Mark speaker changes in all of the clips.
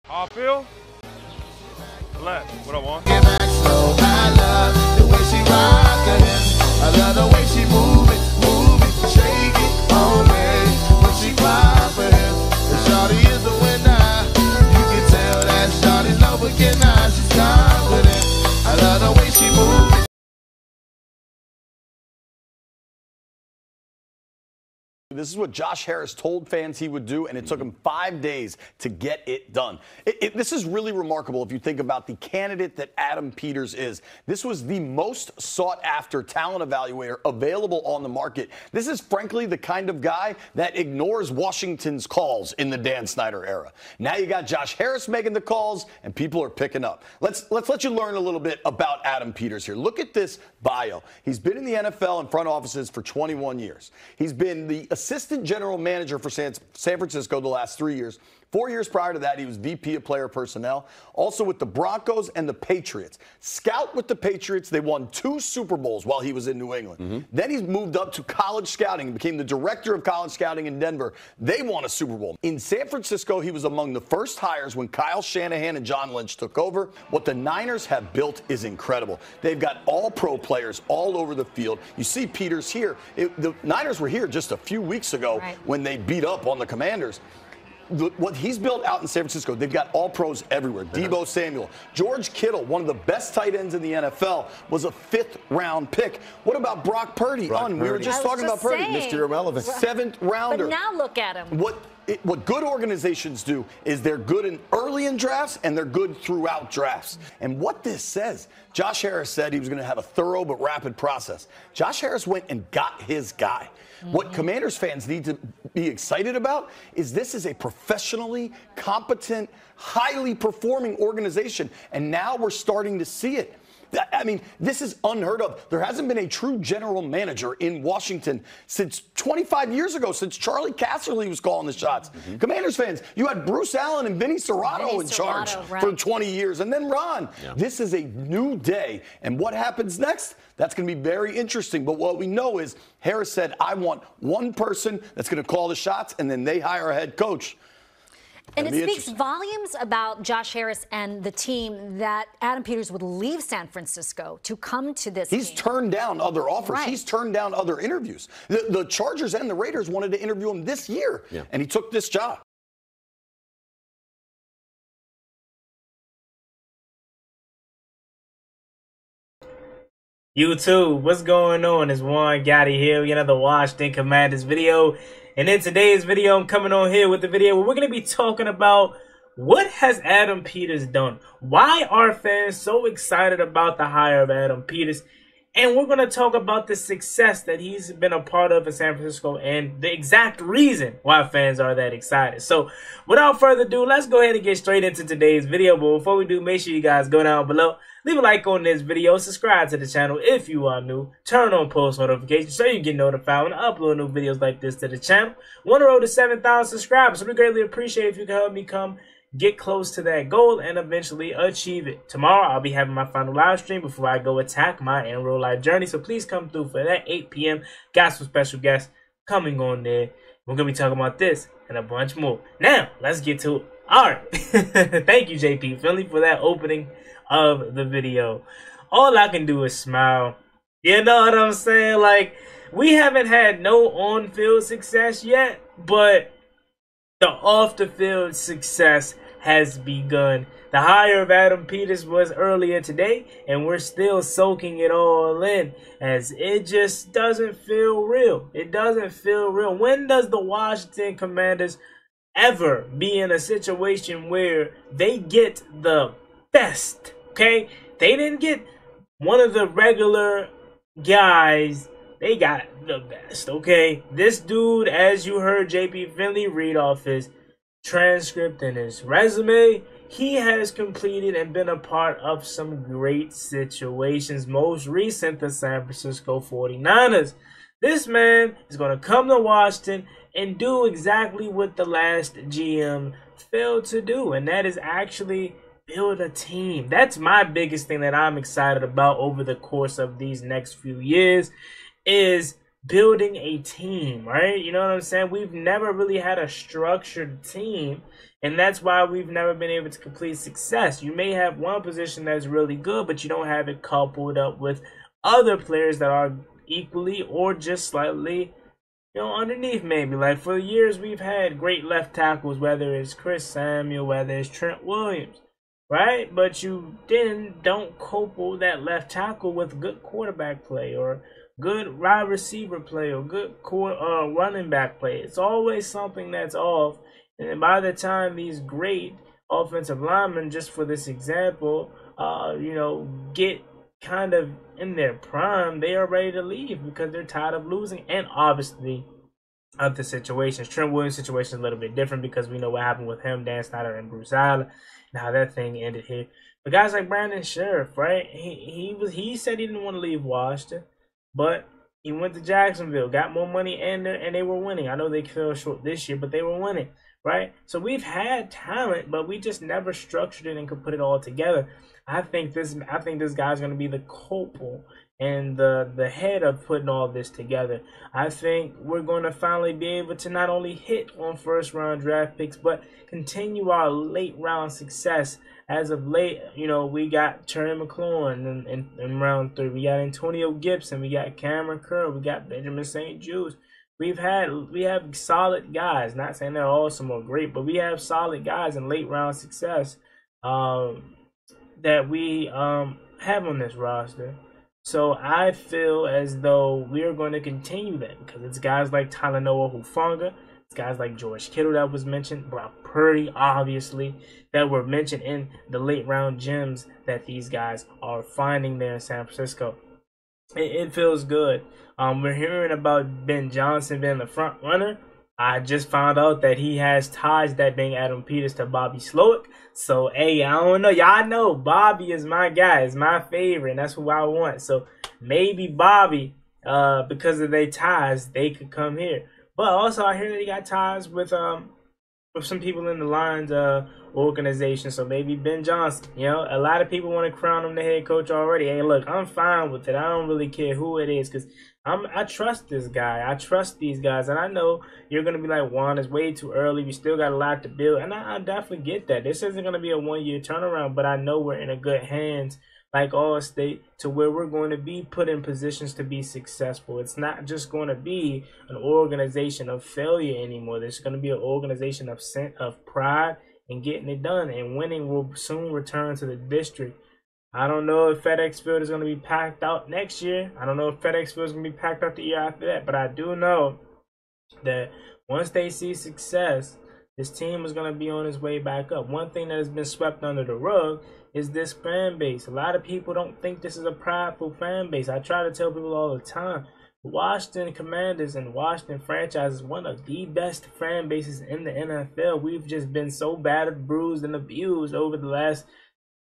Speaker 1: How I feel? Relax. What I want?
Speaker 2: Get back slow. I love the way she rock her hips. I love the way she move it, shake it on me. When she cry for hips, the shawty is the winner. You can tell that shawty's no beginner. She's confident. I love the way she move it.
Speaker 3: This is what Josh Harris told fans he would do, and it took him 5 days to get it done. This is really remarkable if you think about the candidate that Adam Peters is. This was the most sought-after talent evaluator available on the market. This is, frankly, the kind of guy that ignores Washington's calls in the Dan Snyder era. Now you got Josh Harris making the calls, and people are picking up. Let's let you learn a little bit about Adam Peters here. Look at this bio. He's been in the NFL and front offices for 21 years. He's been the assistant general manager for San Francisco the last 3 years. 4 years prior to that, he was VP of player personnel, also with the Broncos and the Patriots. Scout with the Patriots, they won 2 Super Bowls while he was in New England. Then he's moved up to college scouting, became the director of college scouting in Denver. They won a Super Bowl. In San Francisco, he was among the first hires when Kyle Shanahan and John Lynch took over. What the Niners have built is incredible. They've got all pro players all over the field. You see Peters here. The Niners were here just a few weeks ago when they beat up on the Commanders. What he's built out in San Francisco, they've got all pros everywhere. Deebo Samuel, George Kittle, one of the best tight ends in the NFL, was a 5th-round pick. What about Brock Purdy? We were just talking about Purdy.
Speaker 4: Mr.
Speaker 3: Irrelevant. 7th rounder.
Speaker 4: But now look at him.
Speaker 3: What good organizations do is they're good early in drafts and they're good throughout drafts. And what this says, Josh Harris said he was going to have a thorough but rapid process. Josh Harris went and got his guy. What Commanders fans need to be excited about is this is a professionally competent, highly performing organization. And now we're starting to see it. I mean, this is unheard of. There hasn't been a true general manager in Washington since 25 years ago, since Charlie Casserly was calling the shots. Commanders fans, you had Bruce Allen and Vinny Serrato in charge for 20 years, and then Ron. This is a new day, and what happens next? That's going to be very interesting. But what we know is Harris said, I want one person that's going to call the shots, and then they hire a head coach.
Speaker 4: And it speaks volumes about Josh Harris and the team that Adam Peters would leave San Francisco to come to this
Speaker 3: He's
Speaker 4: team.
Speaker 3: turned down other offers. He's turned down other interviews. The Chargers and the Raiders wanted to interview him this year, and he took this job.
Speaker 5: YouTube, what's going on? It's Juan Gotti here with another Washington Commanders video. And in today's video, I'm coming on here with the video where we're going to be talking about what has Adam Peters done? Why are fans so excited about the hire of Adam Peters? And we're going to talk about the success that he's been a part of in San Francisco and the exact reason why fans are that excited. So without further ado, let's go ahead and get straight into today's video. But before we do, make sure you guys go down below, leave a like on this video, subscribe to the channel if you are new, turn on post notifications so you get notified when I upload new videos like this to the channel. We're on the road to 7,000 subscribers, so we greatly appreciate if you can help me get close to that goal and eventually achieve it. Tomorrow, I'll be having my final live stream before I go attack my in real life journey. So please come through for that 8 p.m. Got some special guests coming on there. We're going to be talking about this and a bunch more. Now, let's get to it. All right. Thank you, JP Finley, for that opening of the video. All I can do is smile. You know what I'm saying? Like, we haven't had no on-field success yet, but the off-the-field success has begun. The hire of Adam Peters was earlier today, and we're still soaking it all in, as it just doesn't feel real. It doesn't feel real. When does the Washington Commanders ever be in a situation where they get the best? Okay? They didn't get one of the regular guys. They got the best, okay? This dude, as you heard JP Finley read off his transcript and his resume, he has completed and been a part of some great situations. Most recent, the San Francisco 49ers. This man is going to come to Washington and do exactly what the last GM failed to do, and that is actually build a team. That's my biggest thing that I'm excited about over the course of these next few years, is building a team, right? You know what I'm saying? We've never really had a structured team, and that's why we've never been able to complete success. You may have one position that's really good, but you don't have it coupled up with other players that are equally or just slightly, you know, underneath maybe. Like for years, we've had great left tackles, whether it's Chris Samuel, whether it's Trent Williams, right? But you don't couple that left tackle with good quarterback play or good wide receiver play or good running back play. It's always something that's off. And by the time these great offensive linemen, just for this example, you know, get kind of in their prime, they are ready to leave because they're tired of losing. And obviously, other situations. Trent Williams' situation is a little bit different because we know what happened with him, Dan Snyder, and Bruce Allen, and how that thing ended here. But guys like Brandon Sheriff, right? He said he didn't want to leave Washington, but he went to Jacksonville, got more money, and they were winning. I know they fell short this year, but they were winning, right? So we've had talent, but we just never structured it and could put it all together. I think this guy's going to be the culprit and the head of putting all this together. I think we're going to finally be able to not only hit on first-round draft picks, but continue our late-round success. As of late, you know, we got Terry McLaurin in round 3. We got Antonio Gibson. We got Cameron Curl. We got Benjamin St. Juste. We have solid guys. Not saying they're awesome or great, but we have solid guys in late-round success that we have on this roster. So I feel as though we're going to continue that because it's guys like Talanoa Hufanga, it's guys like George Kittle that was mentioned, Brock Purdy, obviously, that were mentioned in the late round gems that these guys are finding there in San Francisco. It feels good. We're hearing about Ben Johnson being the front runner. I just found out that he has ties, that being Adam Peters, to Bobby Slowick. So, hey, I don't know. Y'all know Bobby is my guy. Is my favorite, and that's who I want. So, maybe Bobby, because of their ties, they could come here. But also, I hear that he got ties with some people in the Lions organization. So, maybe Ben Johnson. You know, a lot of people want to crown him the head coach already. Hey, look, I'm fine with it. I don't really care who it is because I trust this guy. I trust these guys. And I know you're going to be like, Juan, it's way too early. We still got a lot to build. And I definitely get that. This isn't going to be a one-year turnaround, but I know we're in a good hands, like Allstate, to where we're going to be put in positions to be successful. It's not just going to be an organization of failure anymore. There's going to be an organization of pride and getting it done. And winning will soon return to the district. I don't know if FedEx Field is going to be packed out next year. I don't know if FedEx Field is going to be packed out the year after that. But I do know that once they see success, this team is going to be on its way back up. One thing that has been swept under the rug is this fan base. A lot of people don't think this is a prideful fan base. I try to tell people all the time, Washington Commanders and Washington franchise is one of the best fan bases in the NFL. We've just been so battered, bruised, and abused over the last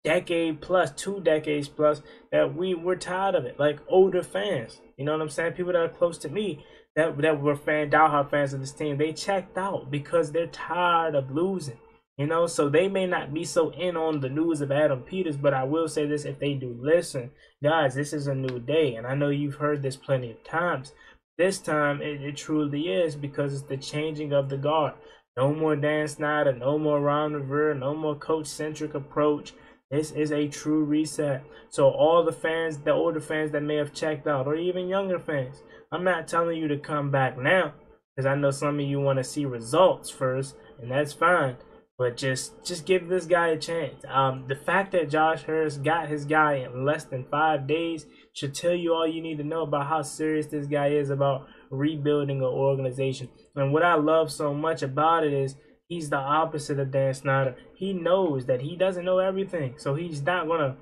Speaker 5: decade plus, 2 decades plus, that we're tired of it. Like older fans, you know what I'm saying? People that are close to me that were diehard fans of this team, they checked out because they're tired of losing. You know, so they may not be so in on the news of Adam Peters, but I will say this: if they do listen, guys, this is a new day, and I know you've heard this plenty of times. This time, it truly is, because it's the changing of the guard. No more Dan Snyder, no more Ron Rivera, no more coach-centric approach. This is a true reset. So all the fans, the older fans that may have checked out, or even younger fans, I'm not telling you to come back now, because I know some of you want to see results first, and that's fine. But just give this guy a chance. The fact that Josh Harris got his guy in less than 5 days should tell you all you need to know about how serious this guy is about rebuilding an organization. And what I love so much about it is he's the opposite of Dan Snyder. He knows that he doesn't know everything. So he's not going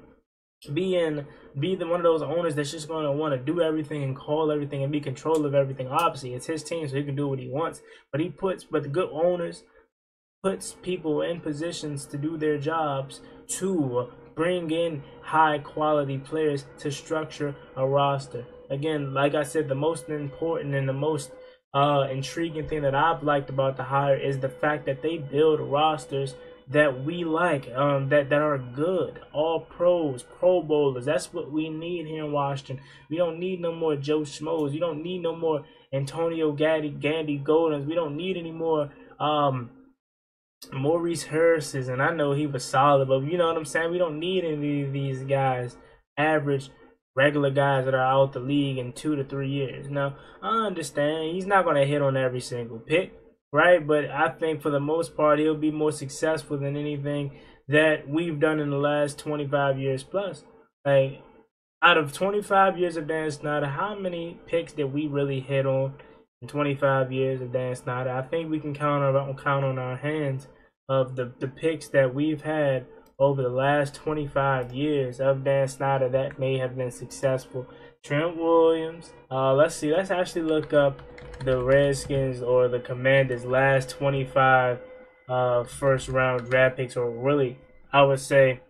Speaker 5: to be one of those owners that's just going to want to do everything and call everything and be control of everything. Obviously, it's his team, so he can do what he wants. But the good owners puts people in positions to do their jobs, to bring in high quality players, to structure a roster. Again, like I said, the most important and the most intriguing thing that I've liked about the hire is the fact that they build rosters that we like, that are good, all pros, Pro Bowlers. That's what we need here in Washington. We don't need no more Joe Schmoes. We don't need no more Antonio Gandy Goldens. We don't need any more Maurice Hursts, and I know he was solid, but you know what I'm saying? We don't need any of these guys, average, regular guys that are out the league in 2 to 3 years. Now, I understand he's not going to hit on every single pick, right? But I think for the most part, he'll be more successful than anything that we've done in the last 25 years plus. Like, out of 25 years of Dan Snyder, how many picks did we really hit on in 25 years of Dan Snyder? I think we can count on our hands of the picks that we've had over the last 25 years of Dan Snyder that may have been successful. Trent Williams. Let's see. Let's actually look up the Redskins or the Commanders' last 25 first round draft picks, or really, I would say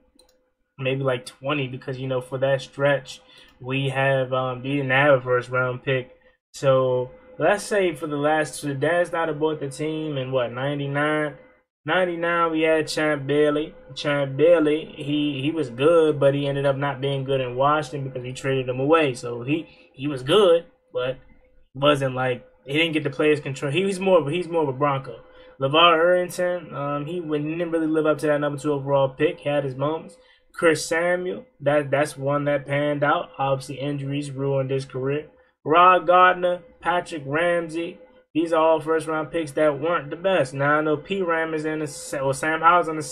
Speaker 5: maybe like 20, because you know for that stretch we didn't have a first round pick. So let's say for the last, so Dan Snyder bought the team in what, 99? 99, we had Champ Bailey. Champ Bailey, he was good, but he ended up not being good in Washington because we traded him away. So he was good, but wasn't like, he didn't get the players control. He's more of a Bronco. LeVar Arrington, he didn't really live up to that number 2 overall pick. Had his moments. Chris Samuel, that's one that panned out. Obviously, injuries ruined his career. Rod Gardner, Patrick Ramsey. These are all first-round picks that weren't the best. Now, I know P. Ram is Sam Howell's in a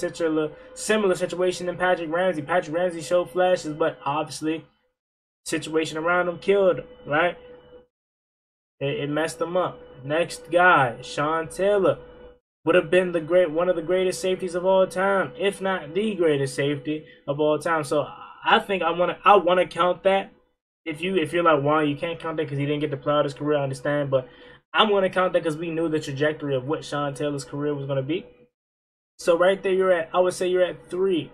Speaker 5: similar situation than Patrick Ramsey. Patrick Ramsey showed flashes, but obviously, situation around him killed him, right? It messed him up. Next guy, Sean Taylor, would have been one of the greatest safeties of all time, if not the greatest safety of all time. So I think I want to count that. If you're like, wow, you can't count that because he didn't get to play out his career, I understand, but I'm going to count that because we knew the trajectory of what Sean Taylor's career was going to be. So right there, I would say you're at 3,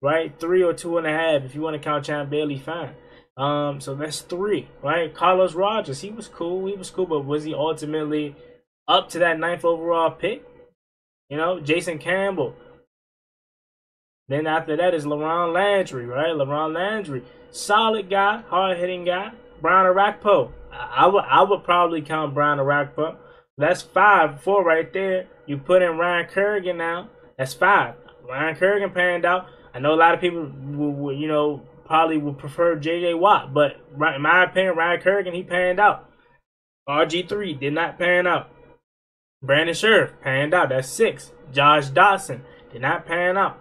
Speaker 5: right? 3 or 2.5. If you want to count Champ Bailey, fine. So that's 3, right? Carlos Rogers, he was cool, but was he ultimately up to that 9th overall pick? You know, Jason Campbell. Then after that is LaRon Landry, right? LaRon Landry, solid guy, hard-hitting guy. Brian Orakpo. I would probably count Brian Orakpo. That's 4 right there. You put in Ryan Kerrigan now. That's 5. Ryan Kerrigan panned out. I know a lot of people will, probably would prefer J.J. Watt, but in my opinion, Ryan Kerrigan, he panned out. RG3 did not pan out. Brandon Scherff panned out. That's 6. Josh Dotson did not pan out.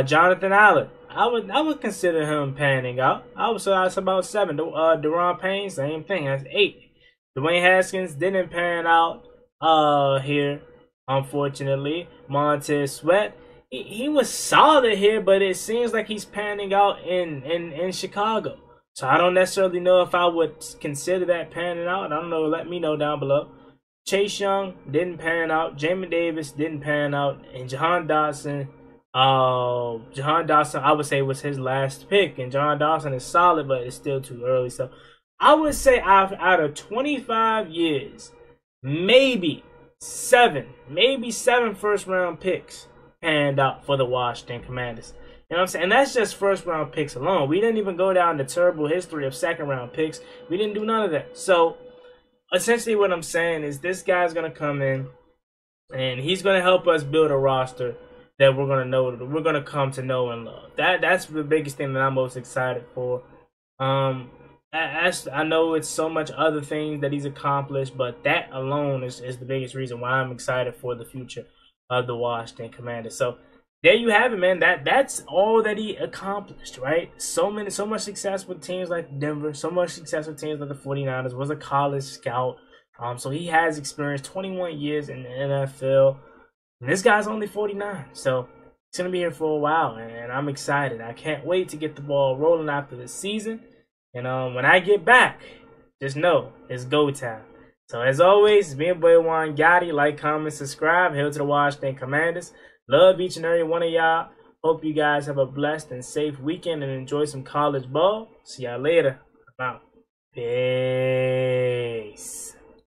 Speaker 5: Jonathan Allen, I would consider him panning out. I would say that's about 7. Deron Payne, same thing. That's 8. Dwayne Haskins didn't pan out here, unfortunately. Montez Sweat, he was solid here, but it seems like he's panning out in Chicago. So I don't necessarily know if I would consider that panning out. I don't know. Let me know down below. Chase Young didn't pan out. Jamin Davis didn't pan out. And Jahan Dotson, I would say was his last pick. And Jahan Dotson is solid, but it's still too early. So I would say out of 25 years, maybe 7 first-round picks panned out for the Washington Commanders. You know what I'm saying? And that's just first-round picks alone. We didn't even go down the terrible history of second-round picks. We didn't do none of that. So essentially what I'm saying is this guy's going to come in, and he's going to help us build a roster that we're going to come to know and love. That's the biggest thing that I'm most excited for. I know it's so much other things that he's accomplished, but that alone is the biggest reason why I'm excited for the future of the Washington Commanders. So there you have it, man. That's all that he accomplished, right? So much success with teams like Denver, so much success with teams like the 49ers, was a college scout. So he has experience, 21 years in the NFL. And this guy's only 49, so he's going to be here for a while, and I'm excited. I can't wait to get the ball rolling after this season. And when I get back, just know it's go time. So as always, it's me and boy Juan Gotti. Like, comment, subscribe. Hail to the Washington Commanders. Love each and every one of y'all. Hope you guys have a blessed and safe weekend and enjoy some college ball. See y'all later. I'm out. Peace.